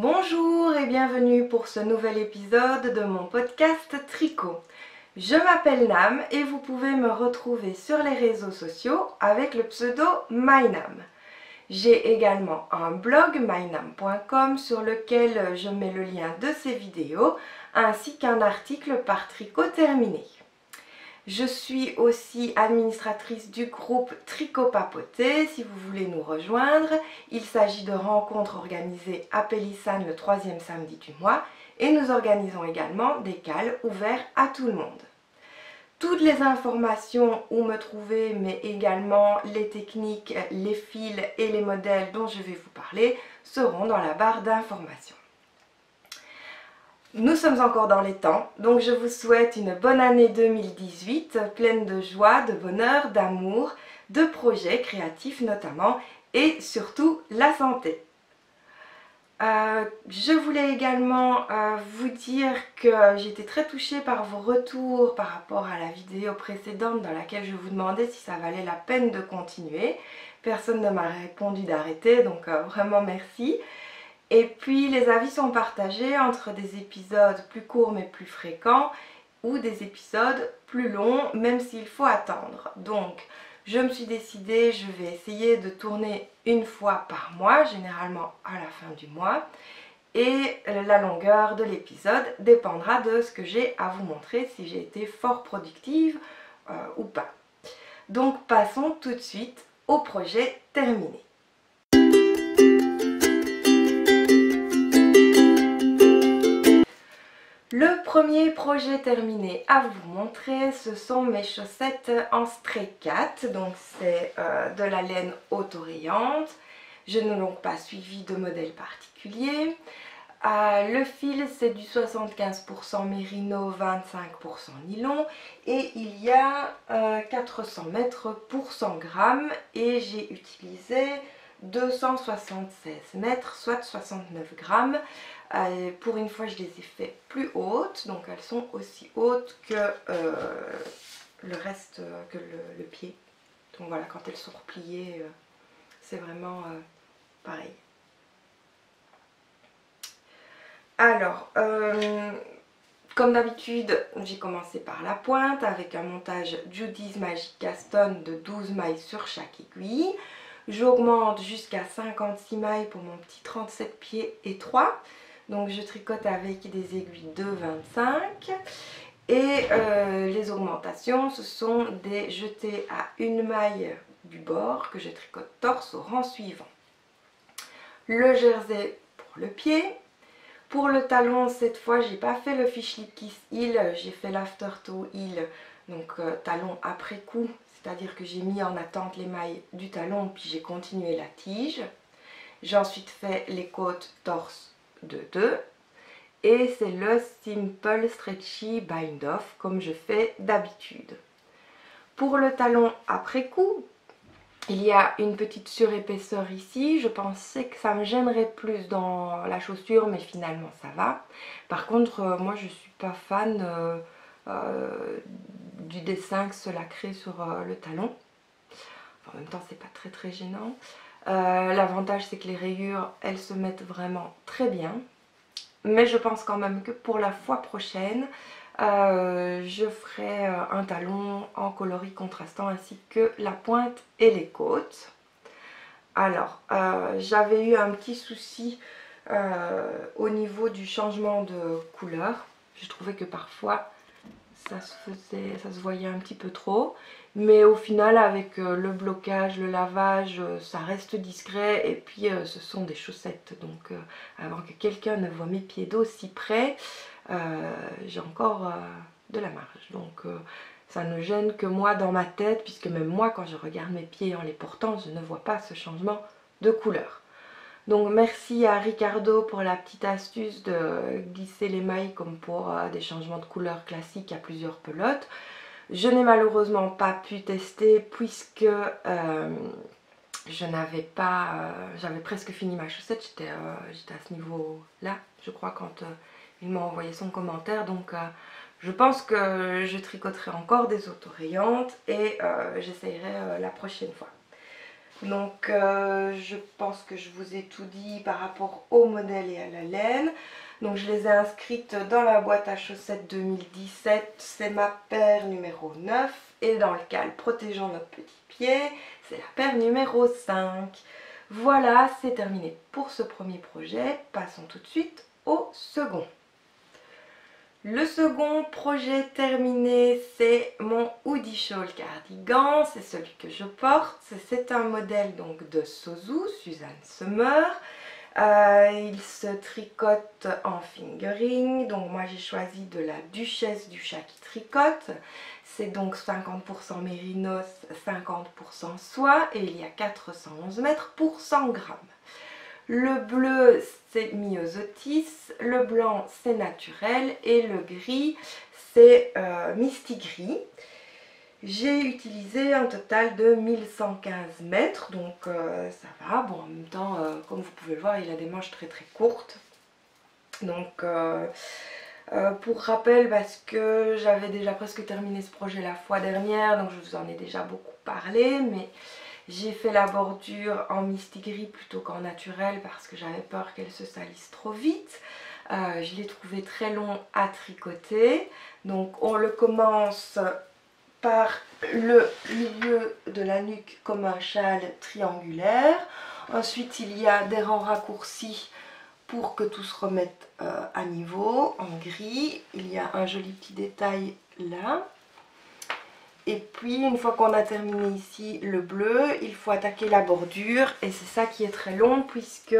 Bonjour et bienvenue pour ce nouvel épisode de mon podcast Tricot. Je m'appelle Nam et vous pouvez me retrouver sur les réseaux sociaux avec le pseudo MyNam. J'ai également un blog mynam.com sur lequel je mets le lien de ces vidéos ainsi qu'un article par Tricot terminé. Je suis aussi administratrice du groupe Tricot Papoté si vous voulez nous rejoindre. Il s'agit de rencontres organisées à Pélissane le 3e samedi du mois et nous organisons également des cals ouverts à tout le monde. Toutes les informations où me trouver, mais également les techniques, les fils et les modèles dont je vais vous parler seront dans la barre d'informations. Nous sommes encore dans les temps, donc je vous souhaite une bonne année 2018, pleine de joie, de bonheur, d'amour, de projets créatifs notamment, et surtout la santé. Je voulais également vous dire que j'étais très touchée par vos retours par rapport à la vidéo précédente dans laquelle je vous demandais si ça valait la peine de continuer. Personne ne m'a répondu d'arrêter, donc vraiment merci. Et puis les avis sont partagés entre des épisodes plus courts mais plus fréquents ou des épisodes plus longs même s'il faut attendre. Donc je me suis décidée, je vais essayer de tourner une fois par mois, généralement à la fin du mois. Et la longueur de l'épisode dépendra de ce que j'ai à vous montrer, si j'ai été fort productive ou pas. Donc passons tout de suite au projet terminé. Le premier projet terminé à vous montrer, ce sont mes chaussettes en stray cat, donc c'est de la laine autorayante. Je n'ai donc pas suivi de modèle particulier. Le fil c'est du 75% mérino, 25% nylon et il y a 400 mètres pour 100 grammes et j'ai utilisé 276 mètres, soit 69 grammes. Pour une fois je les ai fait plus hautes, donc elles sont aussi hautes que le reste, que le pied. Donc voilà, quand elles sont repliées, c'est vraiment pareil. Alors, comme d'habitude, j'ai commencé par la pointe avec un montage Judy's Magic Caston de 12 mailles sur chaque aiguille. J'augmente jusqu'à 56 mailles pour mon petit 37 pieds étroit. Donc je tricote avec des aiguilles de 25. Et les augmentations, ce sont des jetés à une maille du bord que je tricote torse au rang suivant. Le jersey pour le pied. Pour le talon, cette fois, j'ai pas fait le Fishlip Kiss Heel, j'ai fait l'Aftertoe Heel, donc talon après coup, c'est-à-dire que j'ai mis en attente les mailles du talon, puis j'ai continué la tige. J'ai ensuite fait les côtes torse de 2, et c'est le Simple Stretchy Bind Off, comme je fais d'habitude. Pour le talon après coup, il y a une petite surépaisseur ici, je pensais que ça me gênerait plus dans la chaussure mais finalement ça va. Par contre moi je suis pas fan du dessin que cela crée sur le talon. Enfin, en même temps c'est pas très gênant. L'avantage c'est que les rayures elles se mettent vraiment très bien. Mais je pense quand même que pour la fois prochaine je ferai un talon en coloris contrastant ainsi que la pointe et les côtes. Alors j'avais eu un petit souci au niveau du changement de couleur. Je trouvais que parfois ça se voyait un petit peu trop, mais au final avec le blocage, le lavage, ça reste discret et puis ce sont des chaussettes, donc avant que quelqu'un ne voie mes pieds d'aussi près, j'ai encore de la marge, donc ça ne gêne que moi dans ma tête, puisque même moi quand je regarde mes pieds en les portant, je ne vois pas ce changement de couleur. Donc merci à Ricardo pour la petite astuce de glisser les mailles comme pour des changements de couleur classiques à plusieurs pelotes. Je n'ai malheureusement pas pu tester puisque je n'avais pas, j'avais presque fini ma chaussette, j'étais à ce niveau là je crois quand il m'a envoyé son commentaire, donc je pense que je tricoterai encore des autorayantes et j'essayerai la prochaine fois. Donc je pense que je vous ai tout dit par rapport au modèle et à la laine. Donc je les ai inscrites dans la boîte à chaussettes 2017, c'est ma paire numéro 9. Et dans le cal protégeant notre petit pied, c'est la paire numéro 5. Voilà, c'est terminé pour ce premier projet. Passons tout de suite au second. Le second projet terminé, c'est mon Hoodie Shawl cardigan, c'est celui que je porte. C'est un modèle donc de Sozu, Suzanne Sommer. Il se tricote en fingering, donc moi j'ai choisi de la Duchesse du chat qui tricote. C'est donc 50% mérinos, 50% soie et il y a 411 mètres pour 100 grammes. Le bleu c'est Myosotis, le blanc c'est naturel et le gris c'est Misty Gris. J'ai utilisé un total de 1115 mètres, donc ça va. Bon, en même temps, comme vous pouvez le voir, il a des manches très très courtes. Donc pour rappel, parce que j'avais déjà presque terminé ce projet la fois dernière, donc je vous en ai déjà beaucoup parlé, mais j'ai fait la bordure en Misty Gris plutôt qu'en naturel parce que j'avais peur qu'elle se salisse trop vite. Je l'ai trouvé très long à tricoter, donc on le commence par le milieu de la nuque comme un châle triangulaire. Ensuite il y a des rangs raccourcis pour que tout se remette à niveau en gris. Il y a un joli petit détail là. Et puis une fois qu'on a terminé ici le bleu, il faut attaquer la bordure et c'est ça qui est très long puisque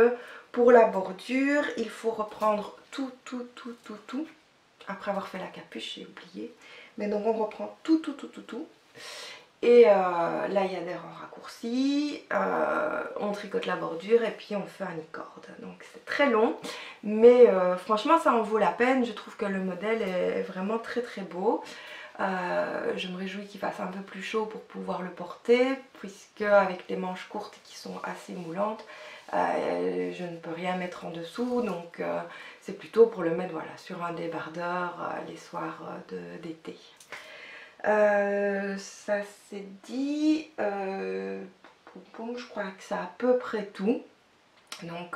pour la bordure il faut reprendre tout après avoir fait la capuche, j'ai oublié, mais donc on reprend tout et là il y a des rangs raccourcis, on tricote la bordure et puis on fait un i-cord, donc c'est très long mais franchement ça en vaut la peine. Je trouve que le modèle est vraiment très très beau. Je me réjouis qu'il fasse un peu plus chaud pour pouvoir le porter puisque avec les manches courtes qui sont assez moulantes, je ne peux rien mettre en dessous, donc c'est plutôt pour le mettre voilà, sur un débardeur les soirs d'été. Ça c'est dit, je crois que c'est à peu près tout. Donc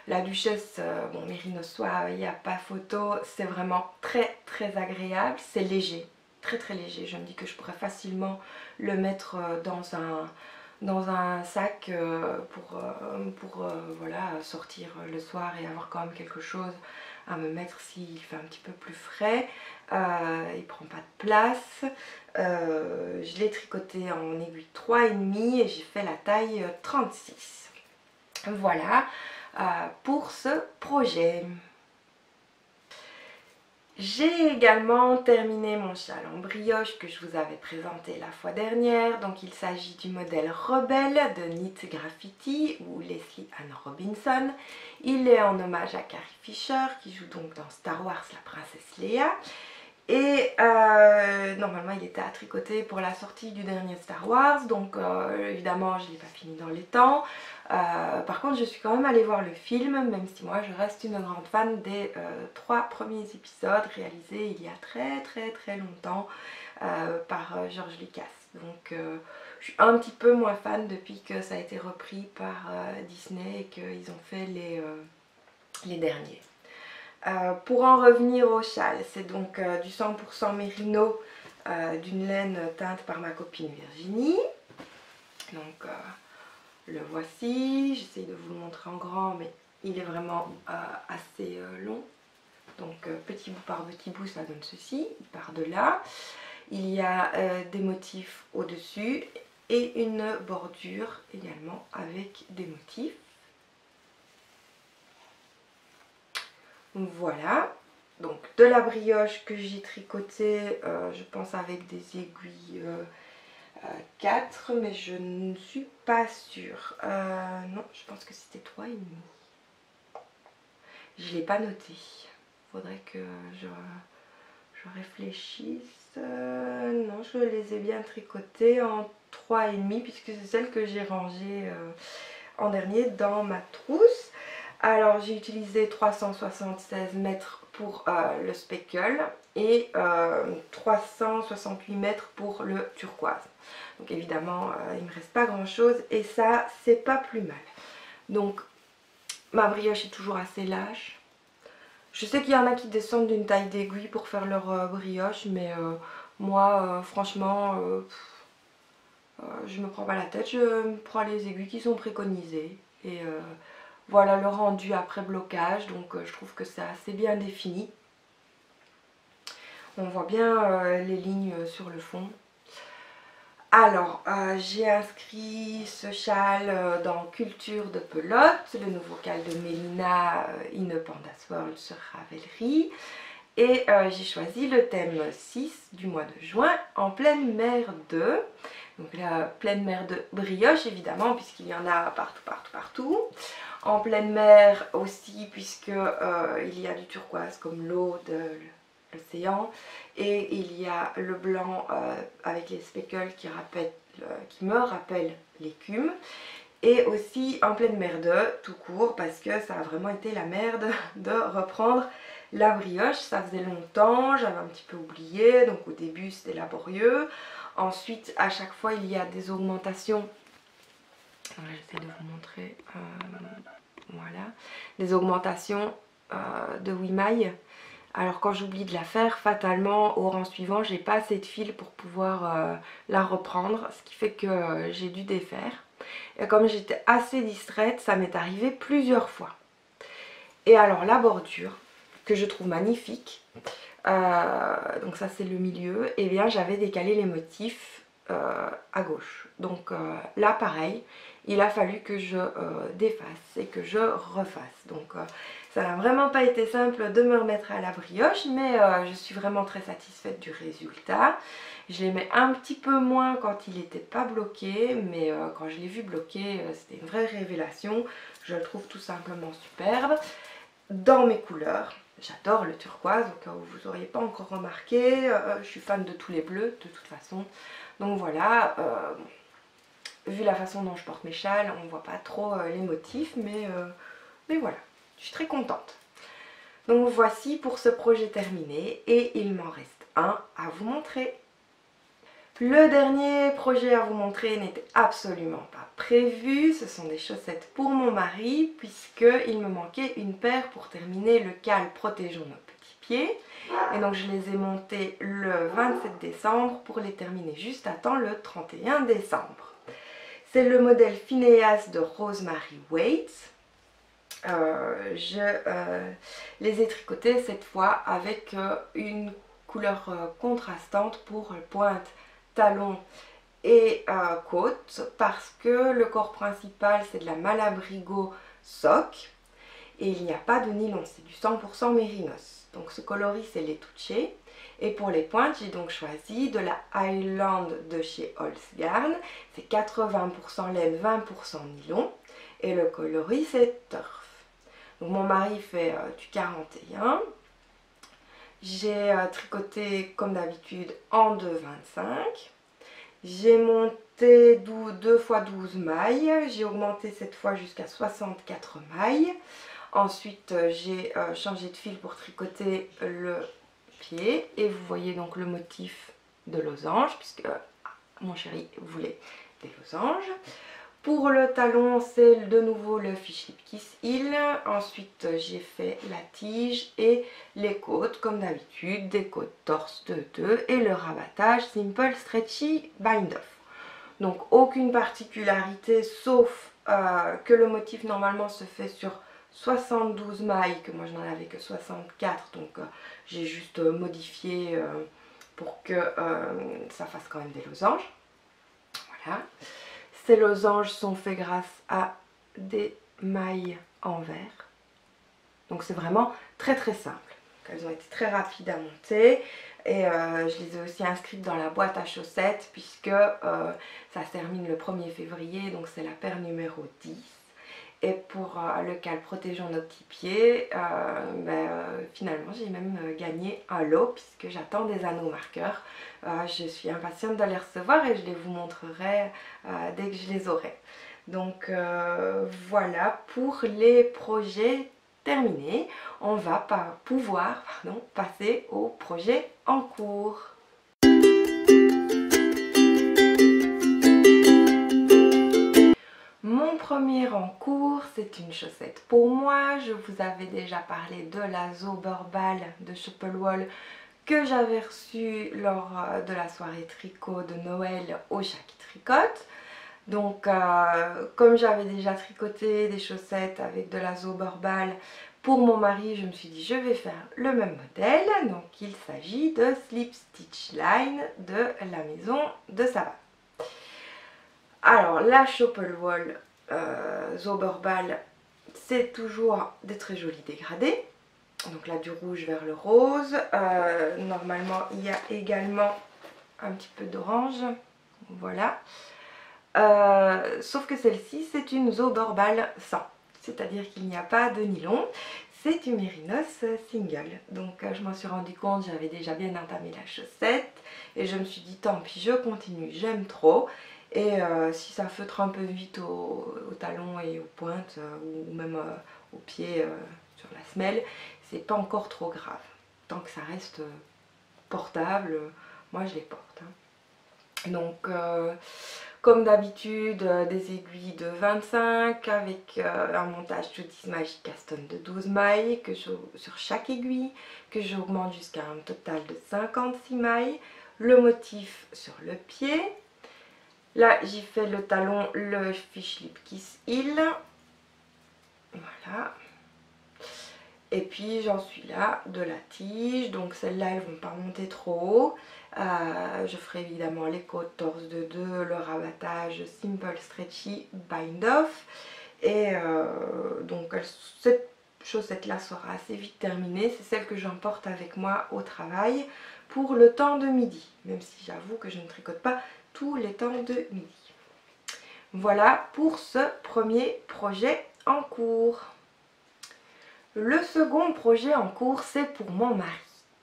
la Duchesse, bon mérino soie, il n'y a pas photo, c'est vraiment très très agréable, c'est léger, très très léger. Je me dis que je pourrais facilement le mettre dans un sac pour voilà, sortir le soir et avoir quand même quelque chose à me mettre s'il fait un petit peu plus frais. Il prend pas de place. Je l'ai tricoté en aiguille 3,5 et j'ai fait la taille 36. Voilà pour ce projet. J'ai également terminé mon châle en brioche que je vous avais présenté la fois dernière. Donc il s'agit du modèle Rebelle de Knit Graffiti ou Leslie Ann Robinson. Il est en hommage à Carrie Fisher qui joue donc dans Star Wars la princesse Leia. Et normalement il était à tricoter pour la sortie du dernier Star Wars, donc évidemment je ne l'ai pas fini dans les temps. Par contre je suis quand même allée voir le film, même si moi je reste une grande fan des 3 premiers épisodes réalisés il y a très longtemps par George Lucas. Donc je suis un petit peu moins fan depuis que ça a été repris par Disney et qu'ils ont fait les derniers. Pour en revenir au châle, c'est donc du 100% mérino d'une laine teinte par ma copine Virginie. Donc le voici, j'essaye de vous le montrer en grand mais il est vraiment assez long. Donc petit bout par petit bout ça donne ceci, il part de là. Il y a des motifs au dessus et une bordure également avec des motifs. Voilà, donc de la brioche que j'ai tricotée, je pense avec des aiguilles 4, mais je ne suis pas sûre. Non, je pense que c'était 3,5. Je ne l'ai pas noté. Il faudrait que je réfléchisse. Non, je les ai bien tricotées en 3,5 puisque c'est celle que j'ai rangée en dernier dans ma trousse. Alors j'ai utilisé 376 mètres pour le speckle et 368 mètres pour le turquoise. Donc évidemment il ne me reste pas grand chose et ça c'est pas plus mal. Donc ma brioche est toujours assez lâche. Je sais qu'il y en a qui descendent d'une taille d'aiguille pour faire leur brioche, mais moi franchement je me prends pas la tête, je prends les aiguilles qui sont préconisées et voilà le rendu après blocage. Donc je trouve que c'est assez bien défini. On voit bien les lignes sur le fond. Alors, j'ai inscrit ce châle dans Culture de pelote, le nouveau châle de Mélina In a Panda's World sur Ravelry. Et j'ai choisi le thème 6 du mois de juin, en pleine mer de... Donc la pleine mer de brioche évidemment, puisqu'il y en a partout, partout, partout. En pleine mer aussi, puisque il y a du turquoise comme l'eau de l'océan. Et il y a le blanc avec les speckles qui me rappellent l'écume. Et aussi en pleine merde tout court, parce que ça a vraiment été la merde de reprendre la brioche. Ça faisait longtemps, j'avais un petit peu oublié, donc au début c'était laborieux. Ensuite à chaque fois il y a des augmentations. J'essaie de vous montrer, voilà, des augmentations de Wimaille. Alors quand j'oublie de la faire, fatalement au rang suivant j'ai pas assez de fil pour pouvoir la reprendre, ce qui fait que j'ai dû défaire. Et comme j'étais assez distraite, ça m'est arrivé plusieurs fois. Et alors la bordure, que je trouve magnifique, donc ça c'est le milieu, et bien j'avais décalé les motifs à gauche. Donc là pareil, il a fallu que je défasse et que je refasse. Donc ça n'a vraiment pas été simple de me remettre à la brioche, mais je suis vraiment très satisfaite du résultat. Je l'aimais un petit peu moins quand il n'était pas bloqué, mais quand je l'ai vu bloqué, c'était une vraie révélation. Je le trouve tout simplement superbe. Dans mes couleurs, j'adore le turquoise, au cas où vous n'auriez pas encore remarqué, je suis fan de tous les bleus de toute façon. Donc voilà, vu la façon dont je porte mes châles, on ne voit pas trop les motifs, mais voilà, je suis très contente. Donc voici pour ce projet terminé et il m'en reste un à vous montrer. Le dernier projet à vous montrer n'était absolument pas prévu, ce sont des chaussettes pour mon mari puisqu'il me manquait une paire pour terminer le châle protégeant nos petits pieds. Et donc je les ai montées le 27 décembre pour les terminer juste à temps le 31 décembre. C'est le modèle Phineas de Rosemary Waite. Je les ai tricotés cette fois avec une couleur contrastante pour pointe, talon et côte, parce que le corps principal c'est de la Malabrigo sock et il n'y a pas de nylon, c'est du 100% mérinos. Donc ce coloris c'est Lettuce. Et pour les pointes, j'ai donc choisi de la Highland de chez Holzgarn. C'est 80% laine, 20% nylon. Et le coloris c'est Turf. Donc mon mari fait du 41. J'ai tricoté comme d'habitude en 2,25. J'ai monté 2 x 12 mailles. J'ai augmenté cette fois jusqu'à 64 mailles. Ensuite j'ai changé de fil pour tricoter le pied. Et vous voyez donc le motif de losange, puisque mon chéri voulait des losanges. Pour le talon, c'est de nouveau le Fish Lip Kiss Heel. Ensuite, j'ai fait la tige et les côtes, comme d'habitude, des côtes torse de 2 et le rabattage Simple Stretchy Bind Off. Donc, aucune particularité, sauf que le motif normalement se fait sur 72 mailles, que moi je n'en avais que 64, donc j'ai juste modifié pour que ça fasse quand même des losanges. Voilà. Ces losanges sont faits grâce à des mailles en verre. Donc c'est vraiment très très simple. Elles ont été très rapides à monter. Et je les ai aussi inscrites dans la boîte à chaussettes puisque ça se termine le 1er février. Donc c'est la paire numéro 10. Et pour le cale protégeant nos petits pieds, finalement j'ai même gagné un lot puisque j'attends des anneaux marqueurs. Je suis impatiente de les recevoir et je les vous montrerai dès que je les aurai. Donc voilà pour les projets terminé, on va pouvoir passer au projet en cours. Mon premier en cours, c'est une chaussette pour moi. Je vous avais déjà parlé de la Zauberball de Chopelwall que j'avais reçue lors de la soirée tricot de Noël au Chat qui tricote. Donc comme j'avais déjà tricoté des chaussettes avec de la Zauberball pour mon mari, je me suis dit je vais faire le même modèle. Donc il s'agit de Slip Stitch Line de la maison de Savane. Alors la Chopelwall Zauberball, c'est toujours des très jolis dégradés. Donc là du rouge vers le rose. Normalement il y a également un petit peu d'orange. Voilà. Sauf que celle-ci c'est une Zauberball sans. C'est-à-dire qu'il n'y a pas de nylon. C'est une mérinos single. Donc je m'en suis rendu compte, j'avais déjà bien entamé la chaussette. Et je me suis dit tant pis, je continue, j'aime trop. Et si ça feutre un peu vite au talon et aux pointes ou même aux pieds sur la semelle, c'est pas encore trop grave. Tant que ça reste portable, moi je les porte. Hein. Donc comme d'habitude, des aiguilles de 25 avec un montage Judy's Magic Caston de 12 mailles sur chaque aiguille que j'augmente jusqu'à un total de 56 mailles. Le motif sur le pied. Là, j'y fais le talon, le Fish Lip Kiss Heel. Voilà. Et puis, j'en suis là de la tige. Donc, celles-là, elles ne vont pas monter trop haut. Je ferai évidemment les côtes, torse de 2, le rabattage Simple Stretchy Bind Off. Et donc, cette chaussette-là sera assez vite terminée. C'est celle que j'emporte avec moi au travail pour le temps de midi. Même si j'avoue que je ne tricote pas tous les temps de midi. Voilà pour ce premier projet en cours. Le second projet en cours, c'est pour mon mari.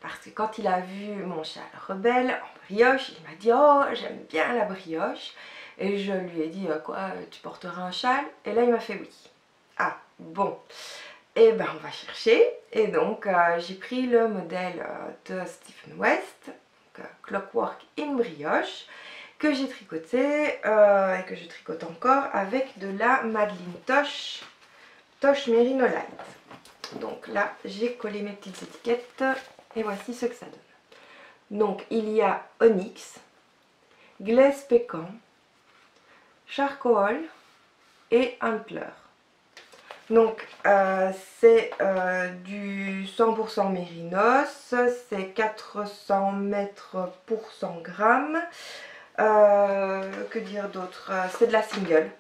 Parce que quand il a vu mon châle rebelle en brioche, il m'a dit « Oh, j'aime bien la brioche ». Et je lui ai dit « Quoi, tu porteras un châle ?» Et là, il m'a fait « Oui ». Ah, bon. Et ben, on va chercher. Et donc, j'ai pris le modèle de Stephen West, Clockwork in brioche, que j'ai tricoté et que je tricote encore avec de la Madeline Tosh Merino Light. Donc là, j'ai collé mes petites étiquettes et voici ce que ça donne. Donc il y a Onyx, Glace Pécan, Charcoal et Antler. Donc c'est du 100% mérinos, c'est 400 mètres pour 100 grammes. Que dire d'autre? C'est de la single.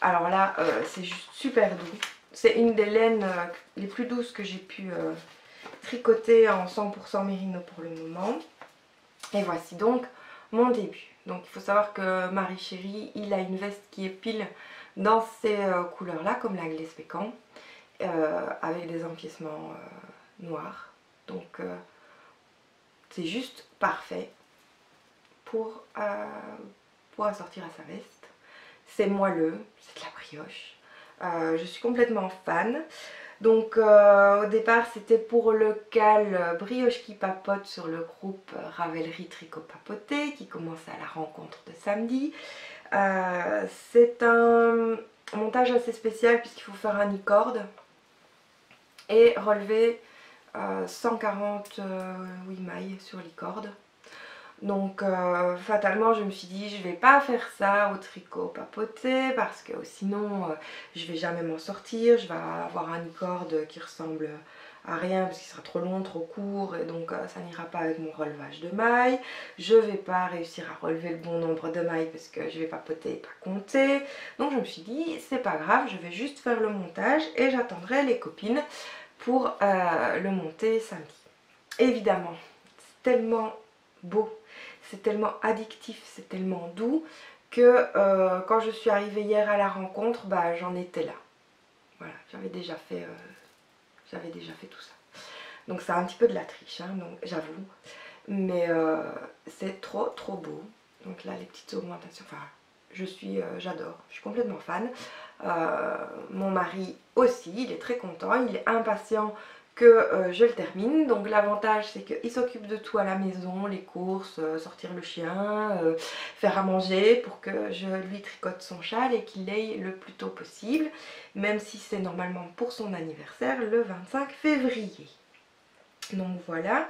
Alors là, c'est juste super doux. C'est une des laines les plus douces que j'ai pu tricoter en 100% mérino pour le moment. Et voici donc mon début. Donc il faut savoir que Marie Chérie, il a une veste qui est pile dans ces couleurs-là, comme la Glace Pécan, avec des empiècements noirs. Donc c'est juste parfait pour assortir à sa veste. C'est moelleux, c'est de la brioche. Je suis complètement fan. Donc au départ c'était pour le cal Brioche qui papote sur le groupe Ravelry Tricot Papoté qui commence à la rencontre de samedi. C'est un montage assez spécial puisqu'il faut faire un e-cord et relever 148 mailles sur l'e-cord. Donc fatalement je me suis dit je vais pas faire ça au tricot papoté parce que sinon je vais jamais m'en sortir, je vais avoir un e-cord qui ressemble à rien parce qu'il sera trop long, trop court et donc ça n'ira pas avec mon relevage de mailles. Je vais pas réussir à relever le bon nombre de mailles parce que je vais papoter et pas compter. Donc je me suis dit c'est pas grave, je vais juste faire le montage et j'attendrai les copines pour le monter samedi. Évidemment, c'est tellement beau. C'est tellement addictif, c'est tellement doux que quand je suis arrivée hier à la rencontre, bah, j'en étais là. Voilà, j'avais déjà fait tout ça. Donc c'est un petit peu de la triche, hein, donc j'avoue. Mais c'est trop beau. Donc là, les petites augmentations, enfin, j'adore, je suis complètement fan. Mon mari aussi, il est très content, il est impatient que je le termine. Donc l'avantage c'est qu'il s'occupe de tout à la maison, les courses, sortir le chien, faire à manger pour que je lui tricote son châle et qu'il l'aille le plus tôt possible, même si c'est normalement pour son anniversaire le 25 février. Donc voilà.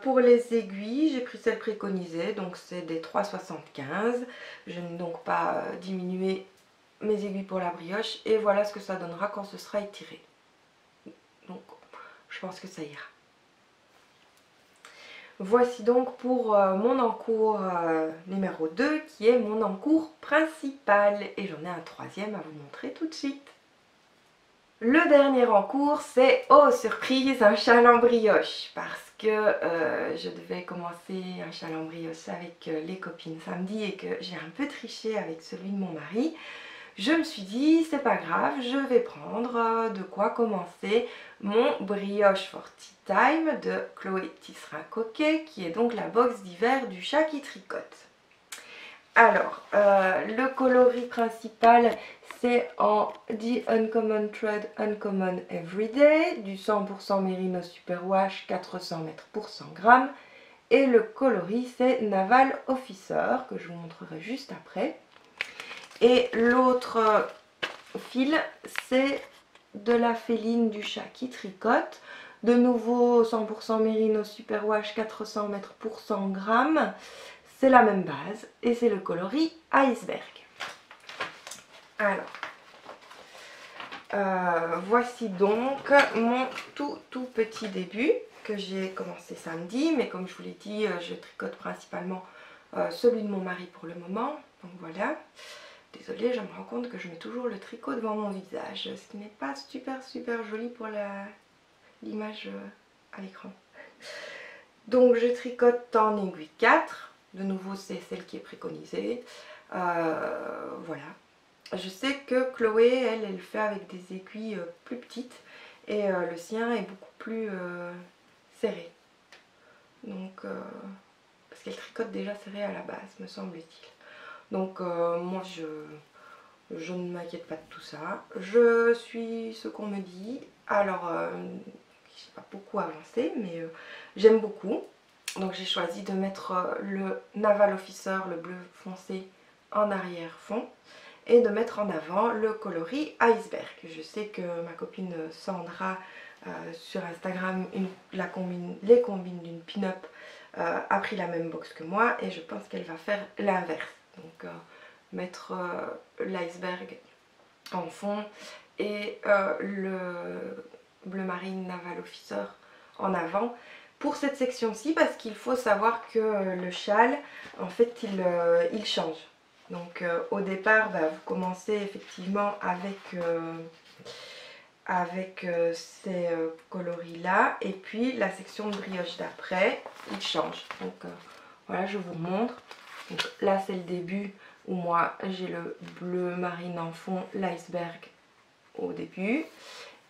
Pour les aiguilles, j'ai pris celles préconisées, donc c'est des 3,75. Je n'ai donc pas diminué mes aiguilles pour la brioche et voilà ce que ça donnera quand ce sera étiré. Donc je pense que ça ira. Voici donc pour mon encours numéro 2 qui est mon encours principal et j'en ai un troisième à vous montrer tout de suite. Le dernier encours c'est, oh surprise, un châle en brioche parce que je devais commencer un châle en brioche avec les copines samedi et que j'ai un peu triché avec celui de mon mari. Je me suis dit, c'est pas grave, je vais prendre de quoi commencer mon brioche for tea time de Chloé Tisserand-Coquet, qui est donc la box d'hiver du chat qui tricote. Alors, le coloris principal, c'est en The Uncommon Thread Uncommon Everyday, du 100% Merino Superwash, 400 mètres pour 100 grammes. Et le coloris, c'est Naval Officer, que je vous montrerai juste après. Et l'autre fil, c'est de la féline du chat qui tricote. De nouveau 100% Merino Superwash, 400 mètres pour 100 grammes. C'est la même base et c'est le coloris Iceberg. Alors, voici donc mon tout petit début que j'ai commencé samedi. Mais comme je vous l'ai dit, je tricote principalement celui de mon mari pour le moment. Donc voilà. Désolée, je me rends compte que je mets toujours le tricot devant mon visage, ce qui n'est pas super joli pour l'image à l'écran. Donc je tricote en aiguille 4, de nouveau c'est celle qui est préconisée. Voilà. Je sais que Chloé, elle fait avec des aiguilles plus petites et le sien est beaucoup plus serré. Donc, parce qu'elle tricote déjà serré à la base, me semble-t-il. Donc moi je ne m'inquiète pas de tout ça. Je suis ce qu'on me dit. Alors je n'ai pas beaucoup avancé mais j'aime beaucoup. Donc j'ai choisi de mettre le Naval Officer, le bleu foncé en arrière-fond. Et de mettre en avant le coloris Iceberg. Je sais que ma copine Sandra sur Instagram, les combines d'une pin-up a pris la même box que moi. Et je pense qu'elle va faire l'inverse. Donc mettre l'iceberg en fond et le bleu marine Naval Officer en avant pour cette section-ci, parce qu'il faut savoir que le châle en fait il change. Donc au départ vous commencez effectivement avec ces coloris là et puis la section de brioche d'après il change. Donc voilà, je vous montre. Donc là c'est le début où moi j'ai le bleu marine en fond, l'iceberg au début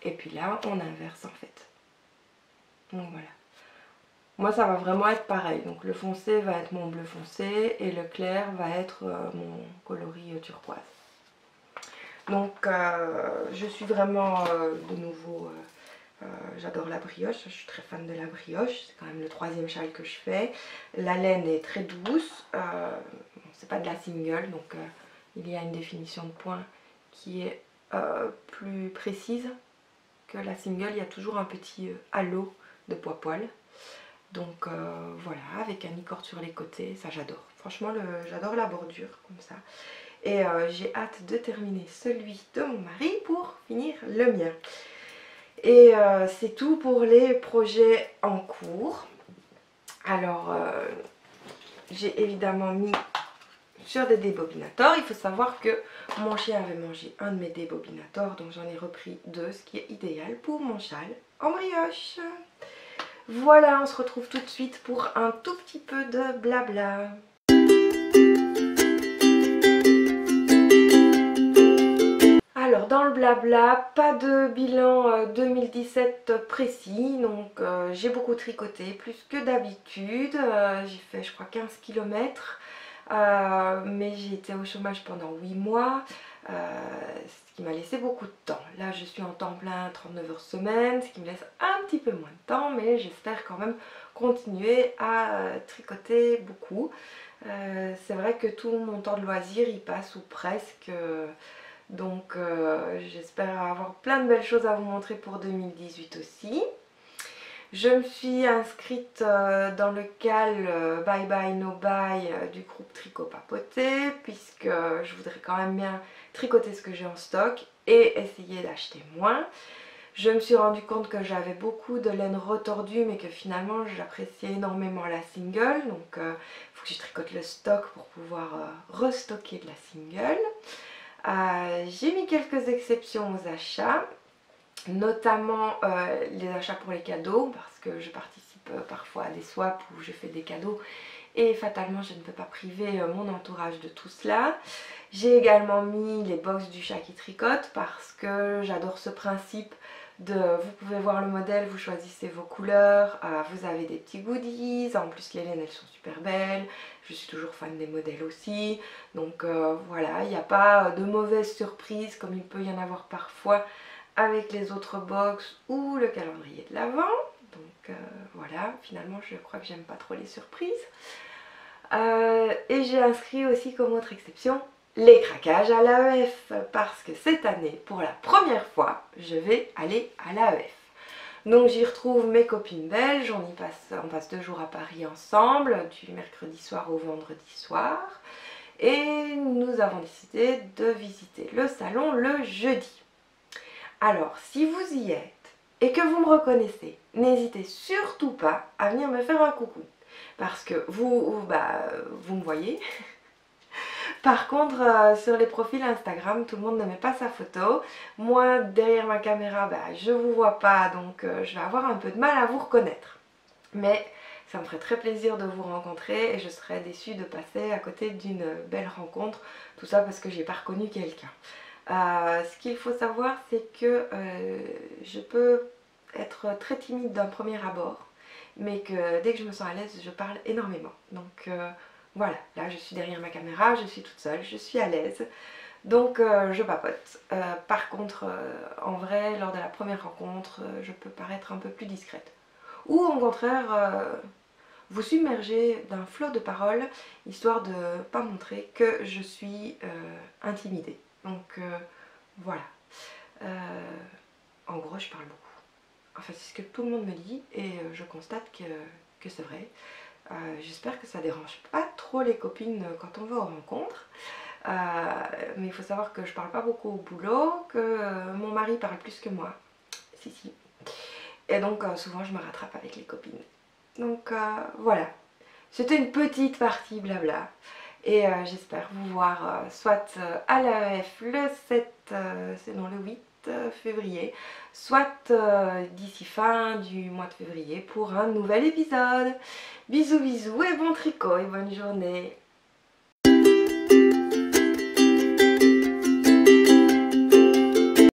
et puis là on inverse en fait. Donc voilà, moi ça va vraiment être pareil, donc le foncé va être mon bleu foncé et le clair va être mon coloris turquoise. Donc je suis vraiment de nouveau, j'adore la brioche, je suis très fan de la brioche, c'est quand même le troisième châle que je fais. La laine est très douce, c'est pas de la single, donc il y a une définition de point qui est plus précise que la single. Il y a toujours un petit halo de poil. Donc voilà, avec un i-cord sur les côtés, ça j'adore. Franchement j'adore la bordure comme ça. Et j'ai hâte de terminer celui de mon mari pour finir le mien. Et c'est tout pour les projets en cours. Alors j'ai évidemment mis sur des débobinateurs. Il faut savoir que mon chien avait mangé un de mes débobinateurs, donc j'en ai repris deux, ce qui est idéal pour mon châle en brioche. Voilà, on se retrouve tout de suite pour un tout petit peu de blabla. Alors dans le blabla, pas de bilan 2017 précis, donc j'ai beaucoup tricoté, plus que d'habitude. J'ai fait je crois 15 km. Mais j'ai été au chômage pendant 8 mois, ce qui m'a laissé beaucoup de temps. Là je suis en temps plein, 39 heures semaine, ce qui me laisse un petit peu moins de temps, mais j'espère quand même continuer à tricoter beaucoup. C'est vrai que tout mon temps de loisir y passe ou presque, donc j'espère avoir plein de belles choses à vous montrer pour 2018 aussi. Je me suis inscrite dans le CAL Bye Bye No Buy du groupe Tricot Papoté, puisque je voudrais quand même bien tricoter ce que j'ai en stock et essayer d'acheter moins. Je me suis rendu compte que j'avais beaucoup de laine retordue, mais que finalement j'appréciais énormément la single, donc il faut que je tricote le stock pour pouvoir restocker de la single. J'ai mis quelques exceptions aux achats, notamment les achats pour les cadeaux, parce que je participe parfois à des swaps où je fais des cadeaux et fatalement je ne peux pas priver mon entourage de tout cela. J'ai également mis les box du chat qui tricote parce que j'adore ce principe de vous pouvez voir le modèle, vous choisissez vos couleurs, vous avez des petits goodies, en plus les laines elles sont super belles, je suis toujours fan des modèles aussi, donc voilà, il n'y a pas de mauvaises surprises comme il peut y en avoir parfois avec les autres box ou le calendrier de l'Avent. Donc voilà, finalement je crois que j'aime pas trop les surprises. Et j'ai inscrit aussi comme autre exception les craquages à l'AEF, parce que cette année, pour la première fois, je vais aller à l'AEF. Donc j'y retrouve mes copines belges, on passe 2 jours à Paris ensemble, du mercredi soir au vendredi soir. Et nous avons décidé de visiter le salon le jeudi. Alors si vous y êtes et que vous me reconnaissez, n'hésitez surtout pas à venir me faire un coucou. Parce que vous me voyez. Par contre, sur les profils Instagram, tout le monde ne met pas sa photo. Moi, derrière ma caméra, je vous vois pas, donc je vais avoir un peu de mal à vous reconnaître. Mais ça me ferait très plaisir de vous rencontrer et je serais déçue de passer à côté d'une belle rencontre. Tout ça parce que j'ai pas reconnu quelqu'un. Ce qu'il faut savoir, c'est que je peux être très timide d'un premier abord, mais que dès que je me sens à l'aise, je parle énormément. Donc voilà, là je suis derrière ma caméra, je suis toute seule, je suis à l'aise, donc je papote. Par contre, en vrai, lors de la première rencontre, je peux paraître un peu plus discrète. Ou au contraire, vous submerger d'un flot de paroles, histoire de ne pas montrer que je suis intimidée. Donc voilà. En gros, je parle beaucoup. Enfin, c'est ce que tout le monde me dit et je constate que c'est vrai. J'espère que ça dérange pas trop les copines quand on va aux rencontres. Mais il faut savoir que je parle pas beaucoup au boulot, que mon mari parle plus que moi. Si, si. Et donc souvent je me rattrape avec les copines. Donc voilà. C'était une petite partie blabla. Et j'espère vous voir soit à l'AEF le 7, c'est non le 8 février, soit d'ici fin du mois de février pour un nouvel épisode. Bisous bisous et bon tricot et bonne journée.